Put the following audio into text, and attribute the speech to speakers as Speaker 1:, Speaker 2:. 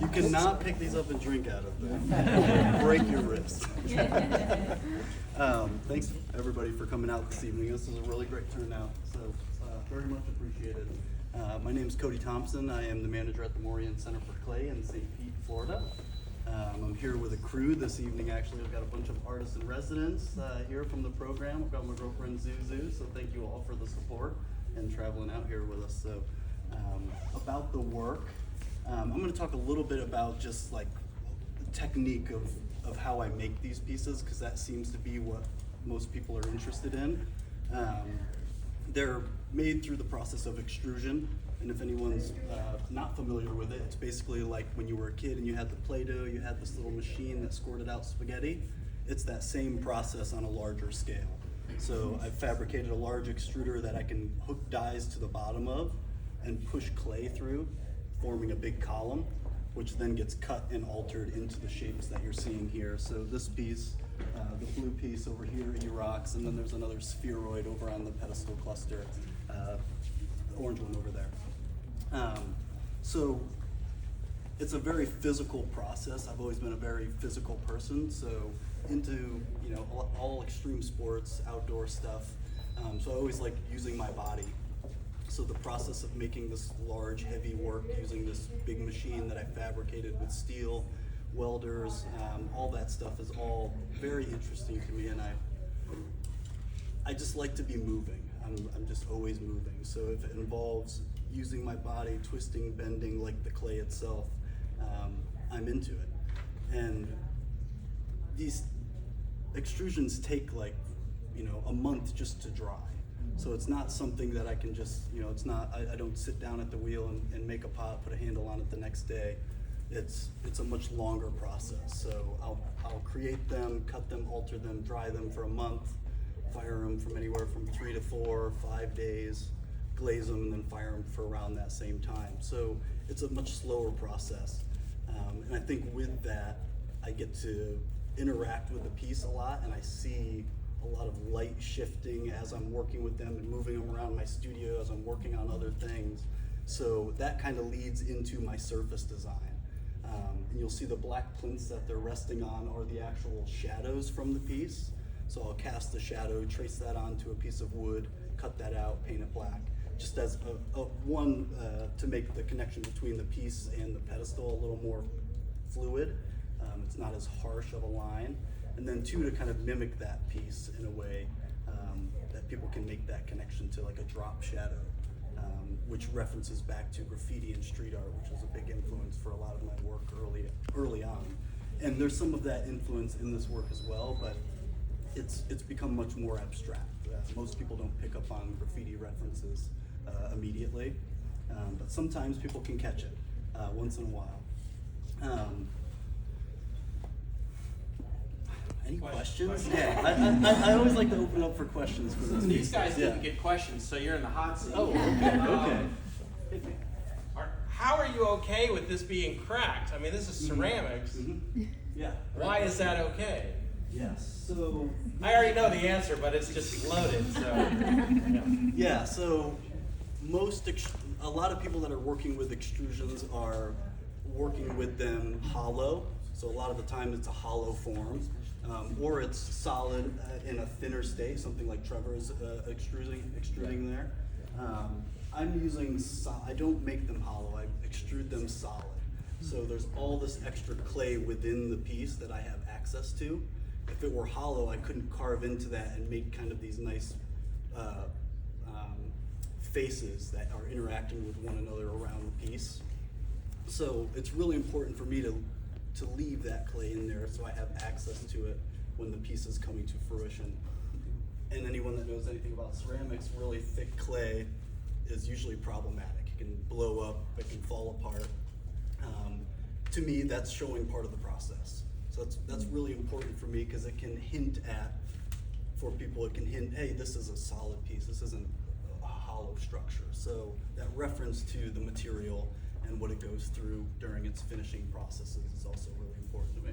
Speaker 1: You cannot pick these up and drink out of them. Break your wrist. Thanks everybody for coming out this evening. This is a really great turnout, so very much appreciated. My name is Kodi Thompson. I am the manager at the Morean Center for Clay in St. Pete, Florida. I'm here with a crew this evening. Actually, I've got a bunch of artists in residence here from the program. I've got my girlfriend Zuzu, so thank you all for the support and traveling out here with us. So about the work, I'm going to talk a little bit about just like the technique of how I make these pieces, because that seems to be what most people are interested in. They're made through the process of extrusion, and if anyone's not familiar with it, it's basically like when you were a kid and you had the Play-Doh, you had this little machine that squirted out spaghetti. It's that same process on a larger scale. So I've fabricated a large extruder that I can hook dies to the bottom of and push clay through, forming a big column, which then gets cut and altered into the shapes that you're seeing here. So this piece, the blue piece over here, E-Rocks, and then there's another spheroid over on the pedestal cluster, the orange one over there. So it's a very physical process. I've always been a very physical person, so into all extreme sports, outdoor stuff. So I always like using my body. So the process of making this large, heavy work using this big machine that I fabricated with steel, welders, all that stuff is all very interesting to me, and I just like to be moving. I'm just always moving. So if it involves using my body, twisting, bending like the clay itself, I'm into it. And these extrusions take like, a month just to dry. So it's not something that I can just, I don't sit down at the wheel and make a pot, put a handle on it the next day. It's a much longer process. So I'll create them, cut them, alter them, dry them for a month, fire them from anywhere from 3 to 4, 5 days, glaze them, and then fire them for around that same time. So it's a much slower process. And I think with that, I get to interact with the piece a lot, and I see a lot of light shifting as I'm working with them and moving them around my studio as I'm working on other things. So that kind of leads into my surface design. And you'll see the black plinths that they're resting on are the actual shadows from the piece. So I'll cast the shadow, trace that onto a piece of wood, cut that out, paint it black. Just as one, to make the connection between the piece and the pedestal a little more fluid. It's not as harsh of a line. And then two, to kind of mimic that piece in a way that people can make that connection to like a drop shadow, which references back to graffiti and street art, which was a big influence for a lot of my work early on. And there's some of that influence in this work as well, but it's become much more abstract. Most people don't pick up on graffiti references immediately, but sometimes people can catch it once in a while. Any questions? Yeah, I always like to open up for questions. For
Speaker 2: So these guys didn't get questions, so you're in the hot seat.
Speaker 1: Oh, okay.
Speaker 2: How are you okay with this being cracked? I mean, this is ceramics.
Speaker 1: Mm-hmm. Yeah.
Speaker 2: Why is that okay?
Speaker 1: Yes. So
Speaker 2: I already know the answer, but it's just loaded. So
Speaker 1: yeah. So a lot of people that are working with extrusions are working with them hollow. So a lot of the time it's a hollow form. Or it's solid in a thinner state, something like Trevor's extruding there. I'm using, I don't make them hollow, I extrude them solid. So there's all this extra clay within the piece that I have access to. If it were hollow, I couldn't carve into that and make kind of these nice faces that are interacting with one another around the piece. So it's really important for me to leave that clay in there so I have access to it when the piece is coming to fruition. And anyone that knows anything about ceramics, really thick clay is usually problematic. It can blow up, it can fall apart. To me, that's showing part of the process. So that's really important for me, because it can hint at, for people, it can hint, hey, this is a solid piece, this isn't a hollow structure. So that reference to the material and what it goes through during its finishing processes is also really important to me.